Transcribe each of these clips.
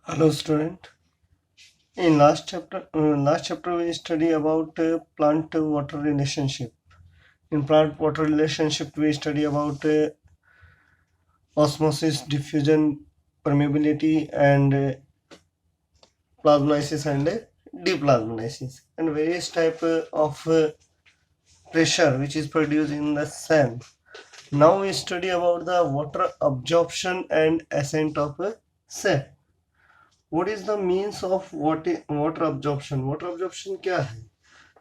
Hello, student. In last chapter we study about plant-water relationship. In plant-water relationship, we study about osmosis, diffusion, permeability, and plasmolysis and deplasmolysis, and various type of pressure which is produced in the cell. Now we study about the water absorption and ascent of a cell. What is the means of water absorption? Water absorption क्या है?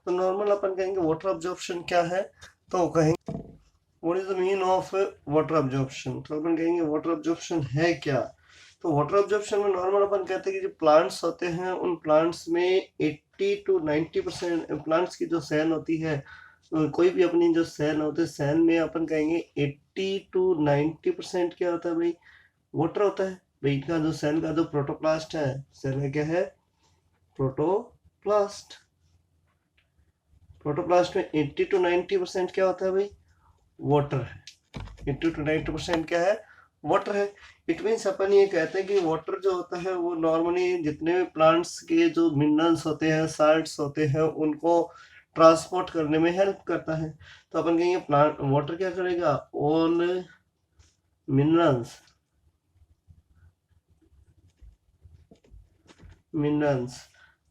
तो normal अपन कहेंगे water absorption क्या है, तो कहेंगे what is the mean of water absorption. तो अपन कहेंगे वाटर अब्जॉर्प्शन है क्या। तो वाटर अब्जॉर्प्शन में नॉर्मल अपन कहते हैं कि जो प्लांट्स होते हैं उन प्लांट्स में 80 to 90% प्लांट्स की जो सेल होती है, कोई भी अपनी जो सेल होते हैं सेल में अपन कहेंगे 80 to 90% क्या होता है भाई, वाटर होता है। भाई इनका जो सेल का जो प्रोटोप्लास्ट है, सेल का क्या है, प्रोटोप्लास्ट। प्रोटोप्लास्ट में 80 to 90% क्या होता है भाई, वाटर है। 80 to 90% क्या है, वाटर है। इट मीन्स अपन ये कहते हैं कि वाटर जो होता है वो नॉर्मली जितने भी प्लांट्स के जो मिनरल्स होते हैं, साल्ट्स होते हैं, उनको ट्रांसपोर्ट करने में हेल्प करता है। तो अपन कहेंगे प्लांट वाटर क्या करेगा, all minerals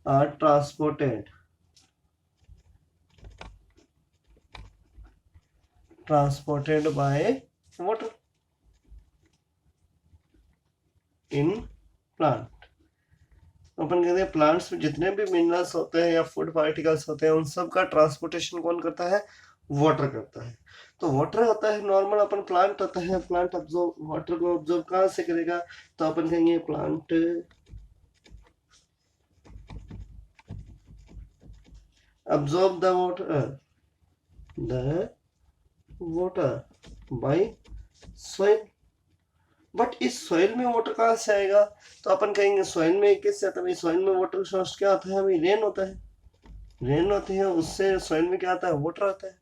are transported by water in plant। अपन कहते हैं प्लांट्स में जितने भी मिनरल्स होते हैं या फूड पार्टिकल्स होते हैं उन सब का ट्रांसपोर्टेशन कौन करता है, वाटर करता है। तो वाटर होता है नॉर्मल अपन प्लांट होता है, प्लांट अब्जॉर्ब वाटर को अब्जॉर्ब कहाँ से करेगा, तो अपन कहेंगे plant absorb the water bye soil. But इस सॉइल में वाटर कहाँ से आएगा, तो अपन कहेंगे सॉइल में किससे आता है, सॉइल में वाटर सोर्स क्या आता है भाई, रेन होता है। रेन होती है, उससे सॉइल में क्या आता है, वाटर आता है।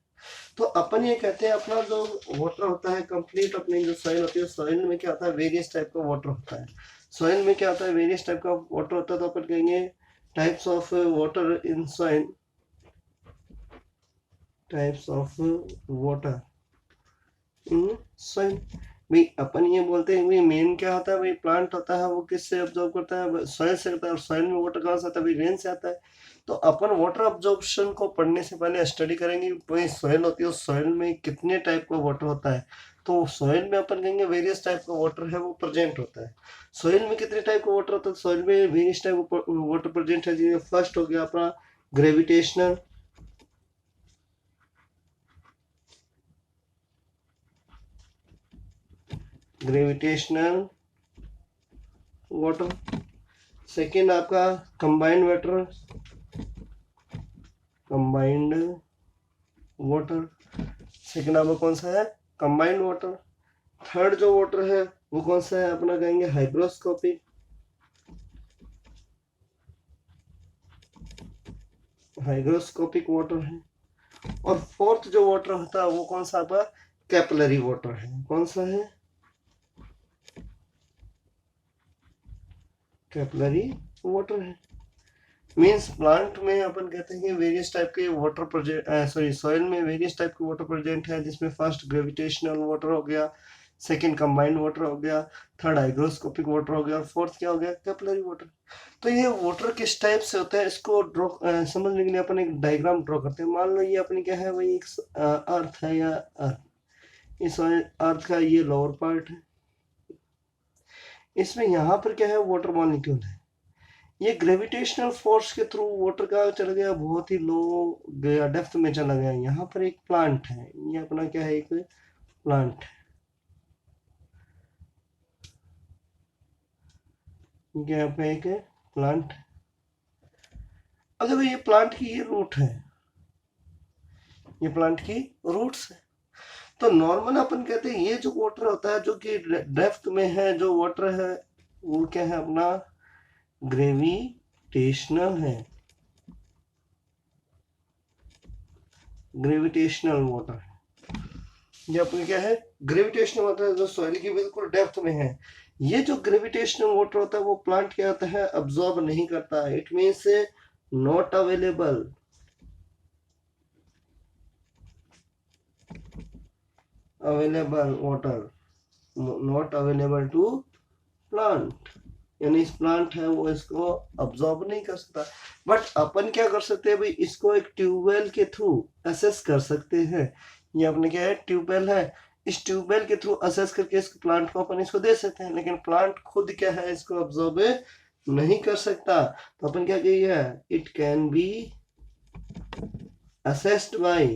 तो अपन ये कहते हैं अपना जो वाटर होता है कंप्लीट, अपनी जो सॉइल होती है सॉइल में क्या होता है, वेरियस टाइप का वाटर होता है। सॉइल में क्या होता है, वेरियस टाइप का वाटर होता है। तो अपन कहेंगे types of water in soil, types of water in soil. भाई अपन ये बोलते हैं भाई मेन क्या होता है भाई, प्लांट होता है वो किससे अब्जॉर्ब करता है, सॉइल से करता है। और सॉइल में वाटर कहाँ से आता है भाई, रेन से आता है। तो अपन वाटर अब्जॉर्प्शन को पढ़ने से पहले स्टडी करेंगे भाई सॉइल होती है, उस सॉइल में कितने टाइप का वाटर होता है। तो सॉइल में अपन कहेंगे वेरियस टाइप का वाटर है वो प्रेजेंट होता है। सॉइल में कितने टाइप का वाटर होता है, सॉइल में वेरियस टाइप का वाटर प्रेजेंट है। जी फर्स्ट हो गया अपना ग्रेविटेशनल वाटर। सेकेंड आपका कंबाइंड वाटर। सेकेंड आपका कौन सा है, कंबाइंड वाटर। थर्ड जो वाटर है वो कौन सा है, अपना कहेंगे हाइग्रोस्कोपिक वाटर है। और फोर्थ जो वाटर होता है वो कौन सा आपका कैपिलरी वाटर है। कौन सा है, कैपिलरी वाटर है। मीन्स प्लांट में अपन कहते हैं कि वेरियस टाइप के वाटर प्रेजेंट, सॉरी सॉइल में वेरियस टाइप के वाटर प्रेजेंट है, जिसमें फर्स्ट ग्रेविटेशनल वाटर हो गया, सेकंड कंबाइंड वाटर हो गया, थर्ड हाइग्रोस्कोपिक वाटर हो गया, और फोर्थ क्या हो गया, कैपिलरी वाटर। तो ये वाटर किस टाइप से होता है इसको ड्रॉ समझने के लिए अपन एक डायग्राम ड्रॉ करते हैं। मान लो ये अपनी क्या है वही एक अर्थ है, या अर्थ, इस अर्थ का ये लोअर पार्ट है। इसमें यहाँ पर क्या है, वाटर मॉलिक्यूल है। ये ग्रेविटेशनल फोर्स के थ्रू वाटर का चला गया, बहुत ही लो गया, डेप्थ में चला गया। यहाँ पर एक प्लांट है, ये अपना क्या है, एक प्लांट है। यहाँ पे एक प्लांट। अगर ये प्लांट की ये रूट है, ये प्लांट की रूट्स है। तो नॉर्मल अपन कहते हैं ये जो वाटर होता है जो कि डेप्थ में है, जो वाटर है वो क्या है, अपना ग्रेविटेशनल है, ग्रेविटेशनल वाटर है। ये अपने क्या है, ग्रेविटेशनल वाटर है, जो सॉइल की बिल्कुल डेप्थ में है। ये जो ग्रेविटेशनल वाटर होता है वो प्लांट क्या होता है, अब्सॉर्ब नहीं करता। It means not available, water not available to plant, यानी इस प्लांट है वो इसको अब्सॉर्ब नहीं कर सकता। बट अपन क्या कर सकते हैं भाई, इसको एक ट्यूबवेल के थ्रू असेस कर सकते हैं। ये अपने क्या है, ट्यूबवेल है, इस ट्यूबवेल के थ्रू असेस करके इस प्लांट को अपन इसको दे सकते हैं। लेकिन प्लांट खुद क्या है, इसको अब्सॉर्ब नहीं कर सकता। तो अपन क्या कहिए, it can be accessed by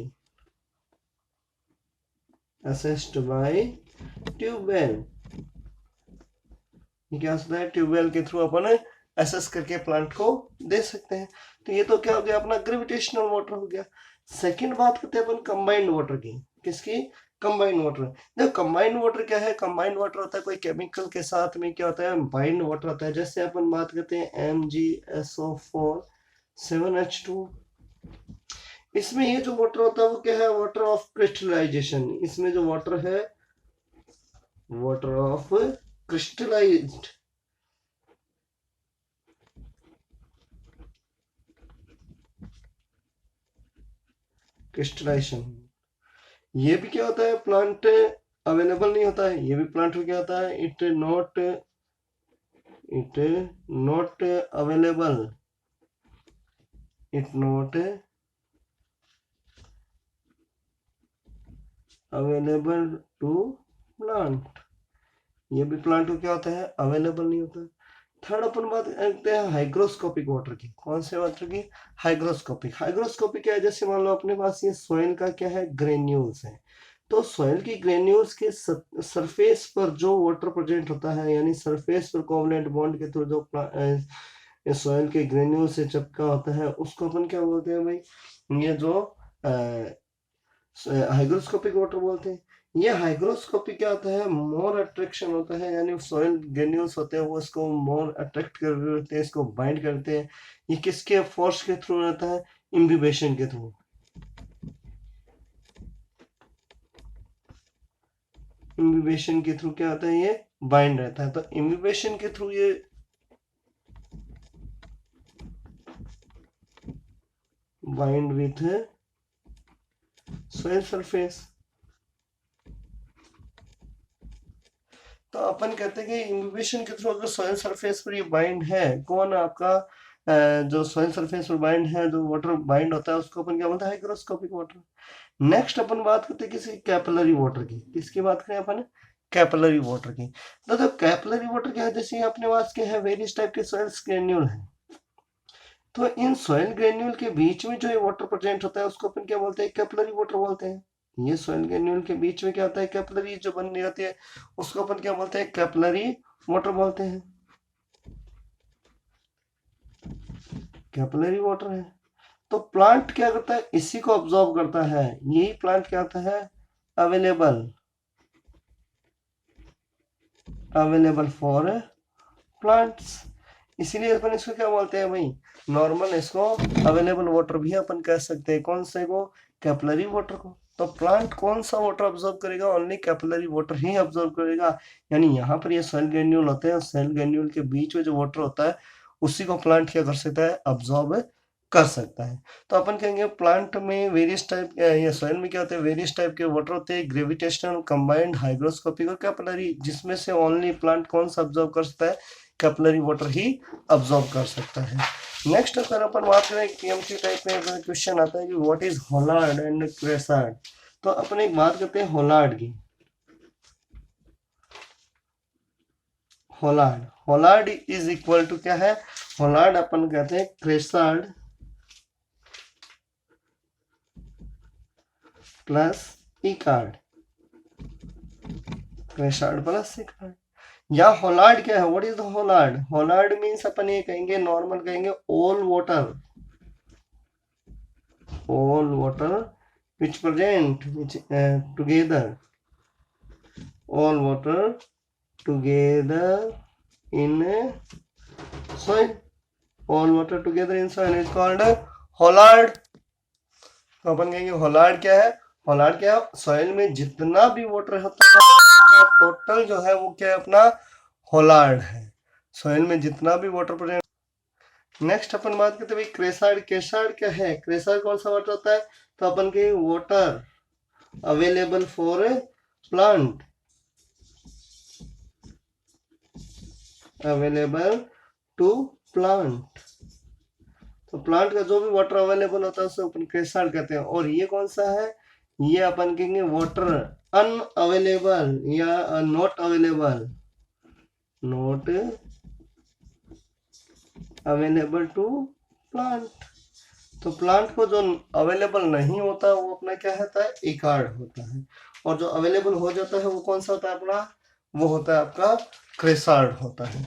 tubewell. ये क्या होता है, ट्यूबवेल के थ्रू अपन असेस करके प्लांट को दे सकते हैं। तो ये तो क्या हो गया, अपना ग्रेविटेशनल वाटर हो गया। सेकंड बात करते हैं अपन कंबाइंड वाटर की। किसकी, कंबाइंड वाटर। देखो कंबाइंड वाटर क्या है, कंबाइंड वाटर होता है कोई केमिकल के साथ में क्या होता है, बाइंड वाटर होता है। जैसे अपन बात करते हैं MgSO4 7H2, इसमें ये जो वाटर होता है वो क्या है, वाटर ऑफ क्रिस्टलाइजेशन। इसमें जो वाटर है, वाटर ऑफ क्रिस्टलाइज्ड, क्रिस्टलाइजेशन, ये भी क्या होता है, प्लांट अवेलेबल नहीं होता है। ये भी प्लांट में क्या होता है, it not available, it not available to plant. ये भी प्लांट को क्या होता है, अवेलेबल नहीं होता। थर्ड अपन बात करते हैं हाइग्रोस्कोपिक वाटर की। कौन से वाटर की, हाइग्रोस्कोपिक। हाइग्रोस्कोपिक क्या है, जैसे मान लो अपने पास ये सॉइल का क्या है, ग्रेन्यूल्स है। तो सॉइल की ग्रेन्यूल्स के सरफेस पर जो वाटर प्रेजेंट होता है, यानी सरफेस पर कोवलेंट बॉन्ड के थ्रू जो सॉइल के ग्रेन्यूल से चिपका होता है, उसको अपन क्या बोलते हैं भाई, ये जो हाइग्रोस्कोपिक वाटर बोलते हैं। ये हाइग्रोस्कोपिक क्या होता है, मोर अट्रैक्शन होता है, यानी सॉइल ग्रेन्यूल्स होते हैं वो इसको मोर अट्रैक्ट करते हैं, इसको बाइंड करते हैं। ये किसके फोर्स के थ्रू रहता है, इम्बिबेशन के थ्रू। इम्बिबेशन के थ्रू क्या होता है, ये बाइंड रहता है। तो इम्बिबेशन के थ्रू ये बाइंड विथ सोइल सरफेस। तो अपन कहते हैं कि इम्बिबेशन के थ्रू अगर सोइल सरफेस पर ये बाइंड है, कौन आपका जो सोइल सरफेस पर बाइंड है, जो वाटर बाइंड होता है, उसको अपन क्या बोलते हैं, हाइग्रोस्कोपिक वाटर। नेक्स्ट अपन बात करते हैं किसी कैपिलरी वाटर की। किसकी बात करें अपन, कैपिलरी वाटर की। तो कैपिलरी वाटर क्या है, जैसे अपने पास क्या है, वेरियस टाइप के सॉइल ग्रेन्यूल है। तो इन सॉइल ग्रेन्यूल के बीच में जो ये वाटर प्रेजेंट होता है, उसको अपन क्या बोलते हैं, कैपिलरी वाटर बोलते हैं। ये सॉइल ग्रेन्यूल के बीच में क्या होता है, कैपिलरी जो बन जाती है, उसको अपन क्या बोलते हैं, कैपिलरी वाटर बोलते हैं। कैपिलरी वाटर है। तो प्लांट क्या करता है, इसी को ऑब्जॉर्व करता है। यही प्लांट क्या होता है, अवेलेबल फॉर प्लांट्स। इसीलिए अपन इसको क्या बोलते हैं भाई, नॉर्मल इसको अवेलेबल वाटर भी अपन कह सकते हैं। कौन से को, कैपिलरी वाटर को। तो प्लांट कौन सा वाटर ऑब्जर्व करेगा, ओनली कैपिलरी वाटर ही ऑब्जर्व करेगा। यानी यहाँ पर ये सेल ग्रेन्यूल होते हैं, सेल ग्रेन्यूल के बीच में जो वाटर होता है, उसी को प्लांट क्या कर सकता है, ऑब्जॉर्ब कर सकता है। तो अपन कहेंगे प्लांट में वेरियस टाइप, या सॉइल में क्या होते हैं, वेरियस टाइप के वाटर होते हैं, ग्रेविटेशनल, कंबाइंड, हाइग्रोस्कोपिक और कैपिलरी। जिसमें से ओनली प्लांट कौन सा ऑब्जर्व कर सकता है, कैपिलरी वाटर ही ऑब्जॉर्व कर सकता है। नेक्स्ट अगर अपन बात करें, पीएमसी टाइप में क्वेश्चन आता है कि व्हाट इज होलार्ड एंड क्रेसार्ड। तो अपन एक बात करते हैं होलार्ड की। होलार्ड इज इक्वल टू क्या है, होलार्ड अपन कहते हैं क्रेसार्ड प्लस इकार्ड, क्रेसार्ड प्लस इकार्ड। या होलार्ड क्या है, what is the Hollard. Hollard means अपन ये कहेंगे, नॉर्मल कहेंगे, all water which present which together, all water together in soil, all water together in soil is called Hollard. तो अपन कहेंगे होलार्ड क्या है, होलार्ड क्या है, सॉइल में जितना भी वाटर होता है टोटल जो है वो क्या है, अपना होलार्ड है। सॉइल में जितना भी वाटर प्रेजेंट। नेक्स्ट अपन बात करते हैं भाई क्रेसार्ड। क्रेसार्ड क्या है? क्रेसार्ड कौन सा वाटर होता है? तो अपन के water available for plant, available to plant. तो प्लांट का जो भी वाटर अवेलेबल होता है उसे अपन क्रेसार्ड कहते हैं। और ये कौन सा है? ये अपन कहेंगे वाटर अनअवेलेबल या not available, not available to plant. तो प्लांट को जो अवेलेबल नहीं होता वो अपना क्या होता है? इकार्ड होता है। और जो अवेलेबल हो जाता है वो कौन सा होता है अपना? वो होता है आपका क्रेसार्ड होता है।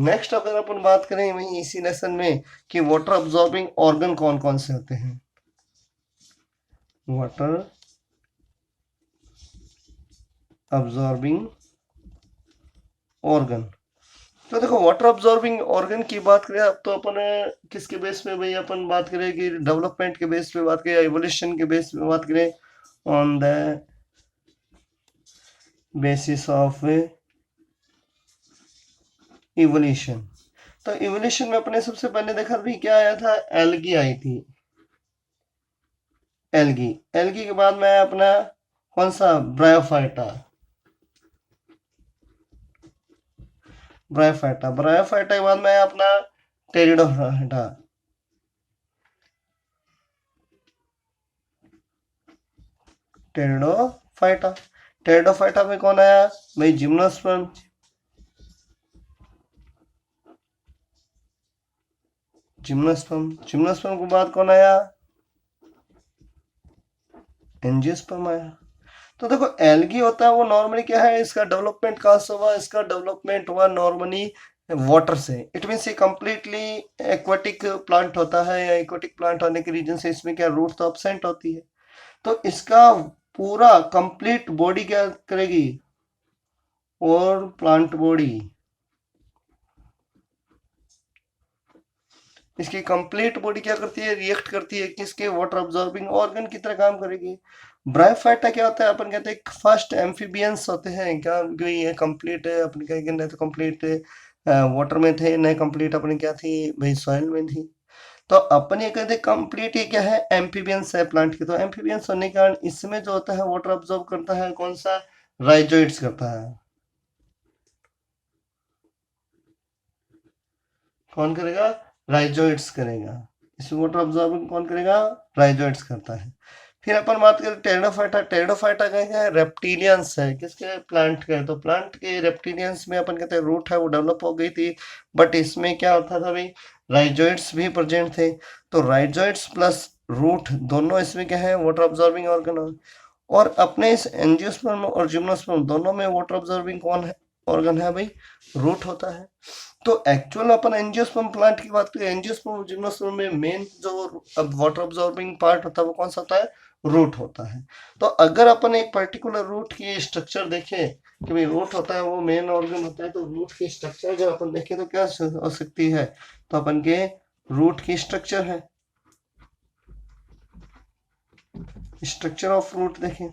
नेक्स्ट अगर अपन बात करें वही इसी लेसन में कि वाटर अब्सॉर्बिंग ऑर्गन कौन कौन से होते हैं। Water absorbing organ. तो देखो वाटर अब्सॉर्बिंग ऑर्गन की बात करें अब तो अपन किसके बेस पे भाई अपन बात करें कि डेवलपमेंट के बेस पे बात करें, एवोल्यूशन के बेस पे बात करें, on the basis of evolution. तो इवोल्यूशन में अपने सबसे पहले देखा भी क्या आया था? एल्गी आई थी। एल्गी, एल्गी के बाद में आया अपना कौन सा? ब्रायोफाइटा। ब्रायोफाइटा, ब्रायोफाइटा के बाद में आया अपना टेरिडोफाइटा। टेरिडोफाइटा, टेरिडोफाइटा में कौन आया भाई? जिम्नोस्पर्म। जिम्नोस्पर्म, जिम्नोस्पर्म के बाद कौन आया? एंजियोस्पर्म आया। तो देखो एल्गी होता है वो नॉर्मली क्या है, इसका डेवलपमेंट कहाँ से हुआ? इसका डेवलपमेंट हुआ नॉर्मली वाटर से। इट मीन्स ये कंप्लीटली एक्वाटिक प्लांट होता है, या एक्वाटिक प्लांट होने के रीजन से इसमें क्या रूट तो एब्सेंट होती है। तो इसका पूरा कंप्लीट बॉडी क्या करेगी? और प्लांट बॉडी इसकी कंप्लीट बॉडी क्या करती है? रिएक्ट करती है किसके? वाटर अब्सॉर्बिंग ऑर्गन की तरह काम करेगी। ब्रायोफाइटा क्या होता है? अपन कहते हैं फर्स्ट एम्फीबियंस होते हैं क्या, क्योंकि ये कंप्लीट है अपन कहेंगे नहीं तो कंप्लीट वाटर में थे, नहीं कंप्लीट अपने क्या थी भाई? सॉइल में थी। तो अपन ये कहते हैं कंप्लीट ये क्या है? एम्फीबियंस है प्लांट की। तो एम्फीबियंस होने के कारण इसमें जो होता है वाटर अब्सॉर्ब करता है कौन सा? राइजोइड्स करता है। कौन करेगा? राइजोइड्स करेगा। इसमें वाटर अब्सॉर्बिंग कौन करेगा? राइजोइड्स करता है। फिर अपन बात करें टेरिडोफाइटा। टेरिडोफाइटा क्या है? रेप्टिलियंस है। किसके? प्लांट के। तो प्लांट के रेप्टिलियंस में अपन कहते हैं रूट है वो डेवलप हो गई थी, बट इसमें क्या होता था भाई? राइजोइड्स भी प्रेजेंट थे। तो राइजोइड्स प्लस रूट दोनों इसमें क्या है? Water absorbing organ. और अपने इस एंजियोस्पर्म और जिम्नोस्पर्म दोनों में वाटर अब्सॉर्बिंग कौन है? ऑर्गन है भाई? रूट होता है। तो एक्चुअल अपन एंजियोस्पर्म प्लांट की बात करें, एंजियोस्पर्म और जिम्नोस्पर्म में मेन जो अब वाटर अब्सॉर्बिंग पार्ट होता है वो कौन सा होता है? रूट होता है। तो अगर अपन एक पर्टिकुलर रूट की स्ट्रक्चर देखें कि भाई रूट होता है वो मेन ऑर्गन होता है, तो रूट की स्ट्रक्चर जब अपन देखें तो क्या हो सकती है? तो अपन के रूट की स्ट्रक्चर है, स्ट्रक्चर ऑफ रूट देखें।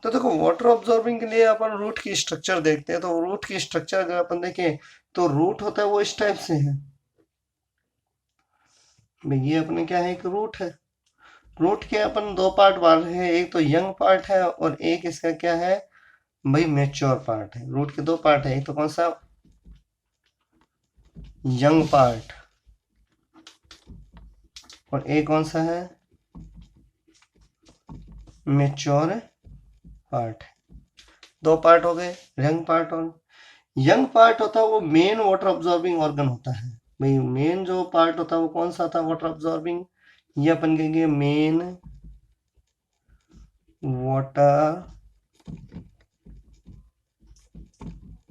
तो देखो वाटर ऑब्जॉर्बिंग के लिए अपन रूट की स्ट्रक्चर देखते हैं। तो रूट की स्ट्रक्चर अगर अपन देखें तो रूट होता है वो इस टाइप से है भाई। ये अपने क्या है? एक रूट है। रूट के अपन दो पार्ट बांट रहे हैं, एक तो यंग पार्ट है और एक इसका क्या है भाई? मेच्योर पार्ट है। रूट के दो पार्ट है, एक तो कौन सा? यंग पार्ट, और एक कौन सा है? Mature part. दो पार्ट हो गए, यंग पार्ट। और यंग पार्ट होता है वो मेन वाटर अब्सॉर्बिंग ऑर्गन होता है भाई। मेन जो पार्ट होता है वो कौन सा था वाटर अब्सॉर्बिंग? ये अपन कहेंगे मेन वाटर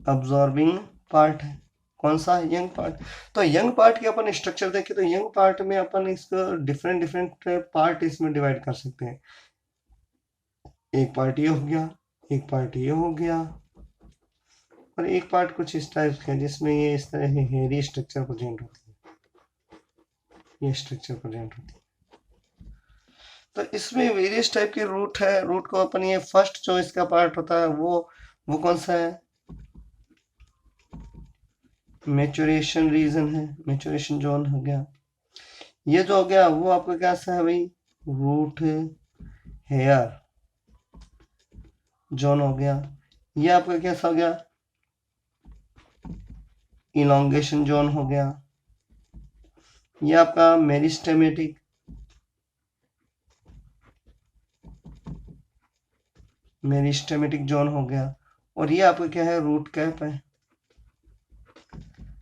अब्सॉर्बिंग पार्ट है। कौन सा? Young part. तो यंग पार्ट के अपन स्ट्रक्चर देखें तो यंग पार्ट में अपन इसको डिफरेंट डिफरेंट पार्ट इसमें डिवाइड कर सकते हैं। एक पार्ट ये हो गया, एक पार्ट ये हो गया, और एक पार्ट कुछ इस टाइप का जिसमें ये इस तरह की हेरी स्ट्रक्चर प्रेजेंट होती है। ये स्ट्रक्चर प्रेजेंट होती है। तो इसमें वेरियस टाइप के रूट है। रूट को अपन ये फर्स्ट जो इसका पार्ट होता है वो कौन सा है? मैच्योरेशन रीजन है, मैच्योरेशन जोन हो गया। ये जो हो गया वो आपका कैसा है भाई, रूट हेयर जोन हो गया। ये आपका कैसा हो गया, इलोंगेशन जोन हो गया। ये आपका मेरिस्टेमेटिक मेरिस्टेमेटिक जोन हो गया। और ये आपका क्या है, रूट कैप है।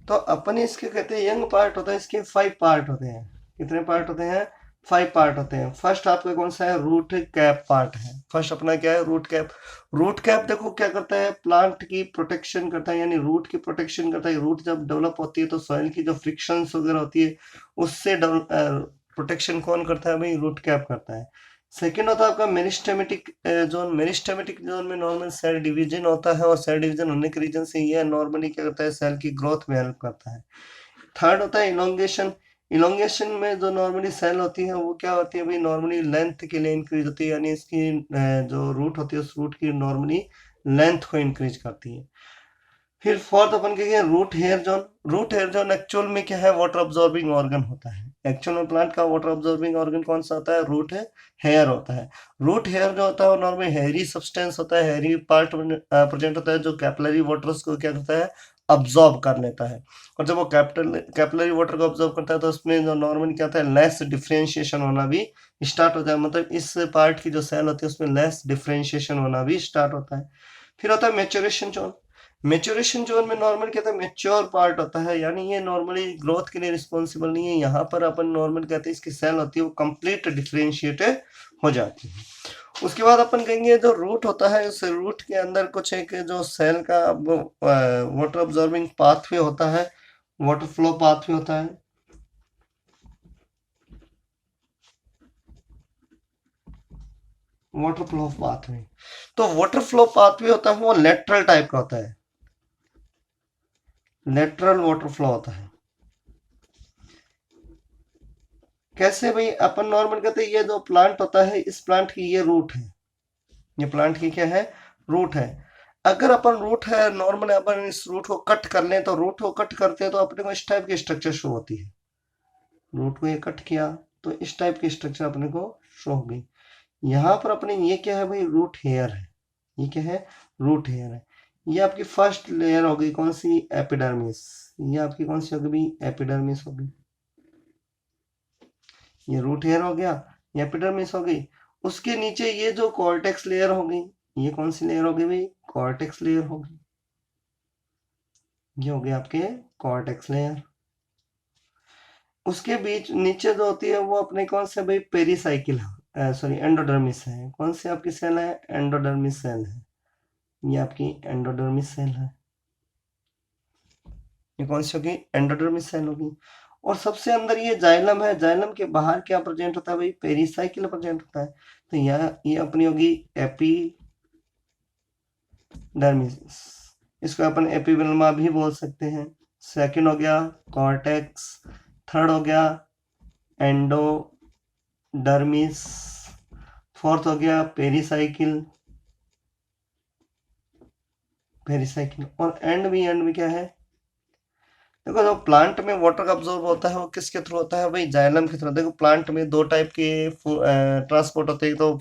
तो अपन इसके कहते हैं यंग पार्ट होता है, इसके 5 पार्ट होते हैं। कितने पार्ट होते हैं, 5 पार्ट होते हैं। फर्स्ट आपका कौन सा है, रूट कैप पार्ट है। फर्स्ट अपना क्या है, रूट कैप। रूट कैप देखो क्या करता है, प्लांट की प्रोटेक्शन करता है, यानी रूट की प्रोटेक्शन करता है। रूट जब डेवलप होती है तो सॉइल की जो फ्रिक्शन वगैरह होती है उससे प्रोटेक्शन कौन करता है भाई, रूट कैप करता है। सेकेंड होता है आपका मेरिस्टेमेटिक जोन। मेरिस्टेमेटिक जोन में नॉर्मल सेल डिवीजन होता है, और सेल डिवीजन होने के रीजन से ये नॉर्मली क्या करता है, सेल की ग्रोथ में हेल्प करता है। थर्ड होता है इलोंगेशन। इलोंगेशन में जो नॉर्मली सेल होती है वो क्या होती है भाई, नॉर्मली लेंथ के लिए इंक्रीज होती है, यानी इसकी जो रूट होती है उस रूट की नॉर्मली लेंथ को इंक्रीज करती है। फिर फोर्थ अपन कहेंगे root hair zone. Root hair zone actual में क्या है, वाटर ऑब्जॉर्बिंग ऑर्गन होता है। एक्चुअल में प्लांट का वाटर ऑब्जॉर्बिंग ऑर्गन कौन सा होता है, रूट है हेयर होता है। रूट हेयर जो होता है वो नॉर्मली हेयरी सब्सटेंस होता है, हेयरी पार्ट प्रेजेंट होता है, जो कैपिलरी वाटर्स को क्या करता है, अब्जॉर्ब कर लेता है। और जब वो कैपिलरी वाटर को अब्जॉर्ब करता है तो उसमें जो नॉर्मली क्या होता है, लेस डिफ्रेंशिएशन होना भी स्टार्ट होता है। मतलब इस पार्ट की जो सेल होती है उसमें लेस डिफ्रेंशिएशन होना भी स्टार्ट होता है। फिर होता है मेच्योरेशन जोन। मेच्योरेशन जोन में नॉर्मल क्या था, मेच्योर पार्ट होता है, यानी ये नॉर्मली ग्रोथ के लिए रिस्पॉन्सिबल नहीं है। यहाँ पर अपन नॉर्मल कहते हैं इसकी सेल होती है वो कंप्लीट डिफरेंशिएट हो जाती है। उसके बाद अपन कहेंगे जो रूट होता है, उस रूट के अंदर कुछ एक जो सेल का वाटर ऑब्जॉर्बिंग पाथवे होता है, वाटर फ्लो पाथवे होता है। वाटर फ्लो पाथवे, तो वाटर फ्लो पाथवे होता है वो लेटरल टाइप का होता है, लेटरल वाटर फ्लो होता है। कैसे भाई, अपन नॉर्मल कहते हैं ये जो प्लांट होता है इस प्लांट की ये रूट है, ये प्लांट की क्या है, रूट है। अगर अपन रूट है नॉर्मल अपन इस रूट को कट कर लें, तो रूट को कट करते हैं तो अपने को इस टाइप की स्ट्रक्चर शो होती है। रूट को ये कट किया तो इस टाइप की स्ट्रक्चर अपने को शो हो गई। यहाँ पर अपने ये क्या है भाई, रूट हेयर है। ये क्या है, रूट हेयर है। ये आपकी फर्स्ट लेयर हो गई कौन सी, एपिडर्मिस। ये आपकी कौन सी होगी भाई, एपिडर्मिस होगी। ये रूट हेयर हो गया, ये एपिडर्मिस हो गई। उसके नीचे ये जो कॉर्टेक्स लेयर हो गई, ये कौन सी लेयर होगी भाई, कॉर्टेक्स लेयर होगी। ये हो गया आपके कॉर्टेक्स लेयर। उसके बीच नीचे जो होती है वो अपने कौन से भाई, पेरीसाइकिल, सॉरी एंडोडर्मिस है। कौन सी आपकी सेल है, एंडोडर्मिस सेल है। ये आपकी एंडोडर्मिस सेल है। ये कौन सी होगी, एंडोडर्मिस सेल होगी। और सबसे अंदर ये जाइलम है। जाइलम के बाहर क्या प्रेजेंट होता है भाई, पेरीसाइकिल प्रेजेंट होता है। तो ये अपनी होगी एपिडर्मिस। इसको अपन एपिवेलमा भी बोल सकते हैं। सेकंड हो गया कॉर्टेक्स। थर्ड हो गया एंडोडर्मिस। फोर्थ हो गया पेरीसाइकिल, पेरीसाइकिल। और एंड में क्या है, देखो जो प्लांट में वाटर का अब्जॉर्ब होता है वो किसके थ्रू होता है भाई, जाइलम के थ्रू। देखो प्लांट में दो टाइप के ट्रांसपोर्ट होते हैं, एक तो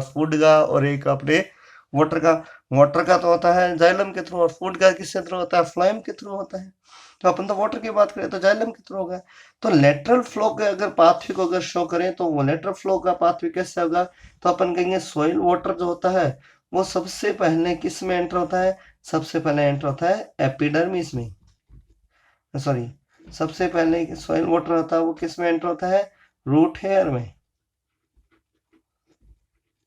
फूड का और एक अपने वाटर का। वाटर का तो होता है जाइलम के थ्रू, और फूड का किसके थ्रू होता है, फ्लोएम के थ्रू होता है। तो अपन तो वाटर की बात करें तो जाइलम के थ्रू होगा। तो लेटरल फ्लो के अगर पाथवे को अगर शो करें तो वो लेटरल फ्लो का पाथवे कैसे होगा, तो अपन कहेंगे सॉइल वाटर जो होता है वो सबसे पहले किस में एंटर होता है, सबसे पहले एंटर होता है एपिडर्मिस में। सॉरी, सबसे पहले सॉइल वाटर होता है वो किस में एंटर होता है, रूट हेयर में।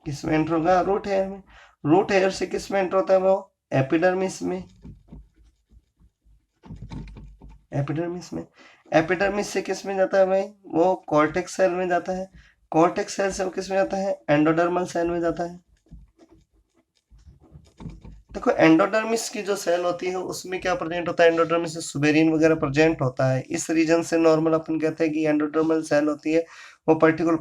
किस में एंटर होगा, रूट हेयर में। रूट हेयर से किस में एंटर होता है वो, एपिडर्मिस में। एपिडर्मिस में। एपिडर्मिस से किस में जाता है भाई, वो कॉर्टेक्स सेल में जाता है। कॉर्टेक्स सेल से वो किस में जाता है, एंडोडर्मल सेल में जाता है। देखो एंडोडर्मिस की जो सेल होती है उसमें क्या प्रेजेंट होता है, एंडोडर्मिस में सुबेरिन वगैरह प्रेजेंट होता है। इस रीजन से नॉर्मल अपन कहते हैं कि एंडोडर्मल सेल होती है वो पर्टिकुलर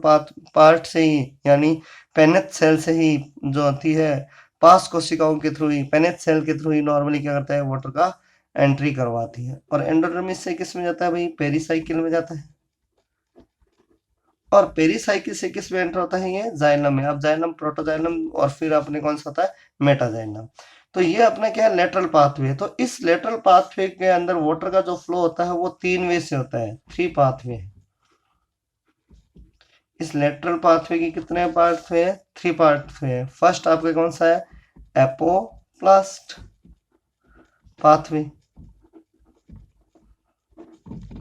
पार्ट से ही, यानी पेनेथ सेल से ही जो होती है, पास कोशिकाओं के थ्रू ही, पेनेथ सेल के थ्रू ही नॉर्मली क्या करता है, वाटर का एंट्री करवाती है। और एंडोडर्मिस से किस में जाता है भाई, पेरिसाइकिल में जाता है। और पेरिसाइकिल से किस में एंटर होता है, ये जाइलम में। अब जाइलम, प्रोटोजाइलम और फिर अपने कौन सा होता है, मेटाजाइलम। तो ये अपना क्या है, लेटरल पाथवे। तो इस लेटरल पाथवे के अंदर वाटर का जो फ्लो होता है वो 3 वे से होता है, 3 पाथवे है। इस लेटरल पाथवे की कितने पाथवे है, 3 पाथवे है। फर्स्ट आपका कौन सा है, एपोप्लास्ट पाथवे।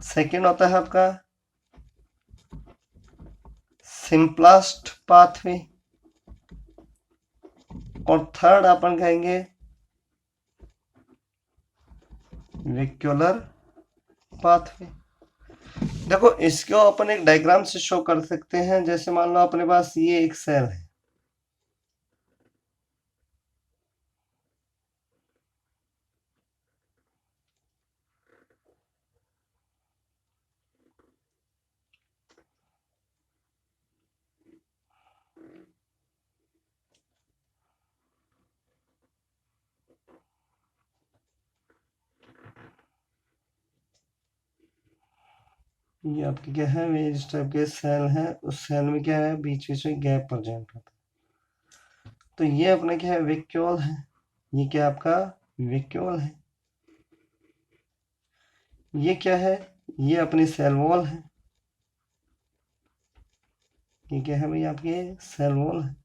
सेकेंड होता है आपका सिंप्लास्ट पाथवे। और थर्ड अपन कहेंगे वेक्यूलर पाथवे। देखो इसको अपन एक डायग्राम से शो कर सकते हैं। जैसे मान लो अपने पास ये एक सेल है, ये आपके क्या है, इस टाइप के सेल है। उस सेल में क्या है, बीच बीच में गैप प्रेजेंट होता है। तो ये अपना क्या है, वेक्यूल है। ये क्या आपका वेक्यूल है। ये क्या है, ये अपनी सेल वॉल है। ये क्या है भाई, आपके सेल वॉल है।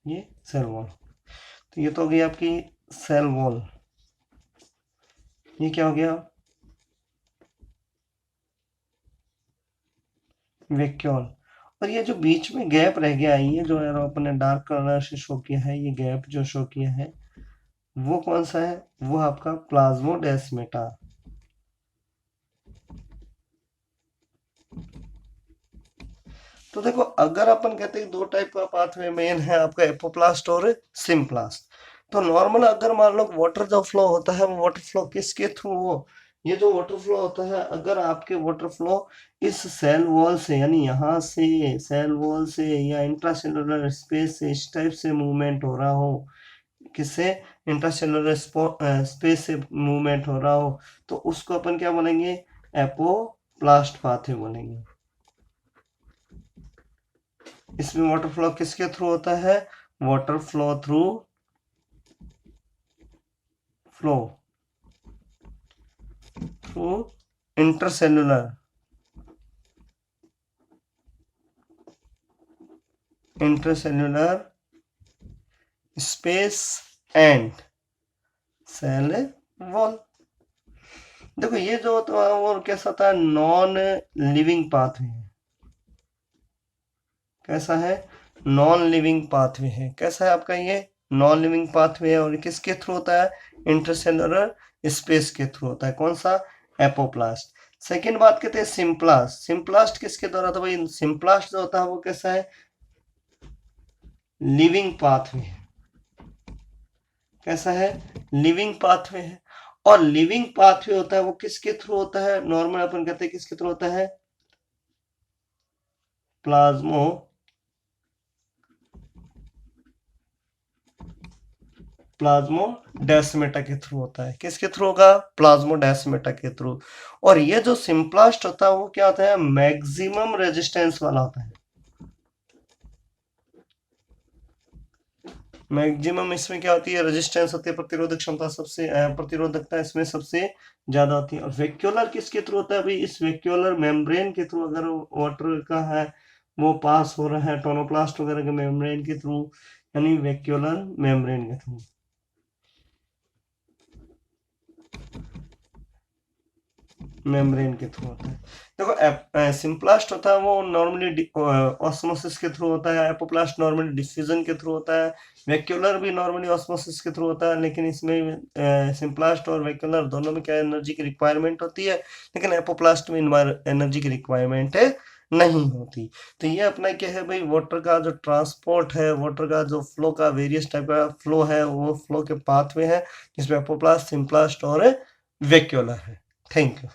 ये सेल वॉल। तो ये तो हो गई आपकी सेल वॉल। ये क्या हो गया, वैक्यूल। और ये जो बीच में गैप रह गया है, ये जो है अपने डार्क कलर से शो किया है, ये गैप जो शो किया है वो कौन सा है, वो आपका प्लाज्मोडेस्माटा। तो देखो अगर अपन कहते हैं दो टाइप का पाथवे मेन है आपका, एपोप्लास्ट और सिम्प्लास्ट। तो नॉर्मल अगर मान लो वाटर जो फ्लो होता है वो वाटर फ्लो किसके थ्रू, वो ये जो वाटर फ्लो होता है, अगर आपके वाटर फ्लो इस सेल वॉल से, यानी यहाँ से सेल वॉल से या इंट्रासेलुलर स्पेस से इस टाइप से मूवमेंट हो रहा हो, किससे, इंट्रासेलुलर स्पेस से मूवमेंट हो रहा हो, तो उसको अपन क्या बोलेंगे, एपोप्लास्ट पाथवे बोलेंगे। इसमें वाटर फ्लो किसके थ्रू होता है, water flow through through intercellular space and cell wall. देखो ये जो तो वो कैसा था, नॉन लिविंग पाथवे है। कैसा है, नॉन लिविंग पाथवे है। कैसा है आपका ये नॉन लिविंग पाथवे है। और किसके थ्रू होता है, इंटरसेलुलर स्पेस के थ्रू होता है। कौन सा, एपोप्लास्ट। सेकेंड बात कहते हैं सिम्प्लास्ट। सिम्प्लास्ट किसके द्वारा था भाई, सिम्प्लास्ट जो होता है वो कैसा है, लिविंग पाथवे है। कैसा है, लिविंग पाथवे है। और लिविंग पाथवे होता है वो किसके थ्रू होता है, नॉर्मल अपन कहते हैं किसके थ्रू होता है, प्लाज्मोडेस्माटा के थ्रू होता है। किसके थ्रू होगा, प्लाज्मोडेस्माटा के थ्रू। और ये जो सिम्प्लास्ट होता है वो क्या होता है, मैक्सिमम रेजिस्टेंस वाला होता है। मैक्सिमम इसमें क्या होती है, रेजिस्टेंस होती है, प्रतिरोधक क्षमता सबसे प्रतिरोधकता इसमें सबसे ज्यादा होती है। और वेक्यूलर किसके थ्रू होता है भाई, इस वेक्यूलर मेम्ब्रेन के थ्रू। अगर वाटर का है वो पास हो रहा है टोनोप्लास्ट वगैरह के मेम्ब्रेन के थ्रू, यानी वेक्यूलर मेम्ब्रेन के थ्रू। मेम्ब्रेन के थ्रू होता है। देखो सिम्प्लास्ट होता है वो नॉर्मली ऑस्मोसिस के थ्रू होता है। एपोप्लास्ट नॉर्मली डिफ्यूजन के थ्रू होता है। वेक्यूलर भी नॉर्मली ऑस्मोसिस के थ्रू होता है। लेकिन इसमें सिम्प्लास्ट और वेक्यूलर दोनों में क्या एनर्जी की रिक्वायरमेंट होती है, लेकिन एपोप्लास्ट में एनर्जी की रिक्वायरमेंट नहीं होती। तो ये अपना क्या है भाई, वाटर का जो ट्रांसपोर्ट है, वाटर का जो फ्लो का वेरियस टाइप का फ्लो है, वो फ्लो के पाथवे है जिसमें एपोप्लास्ट, सिम्प्लास्ट और वेक्यूलर है। Thank you.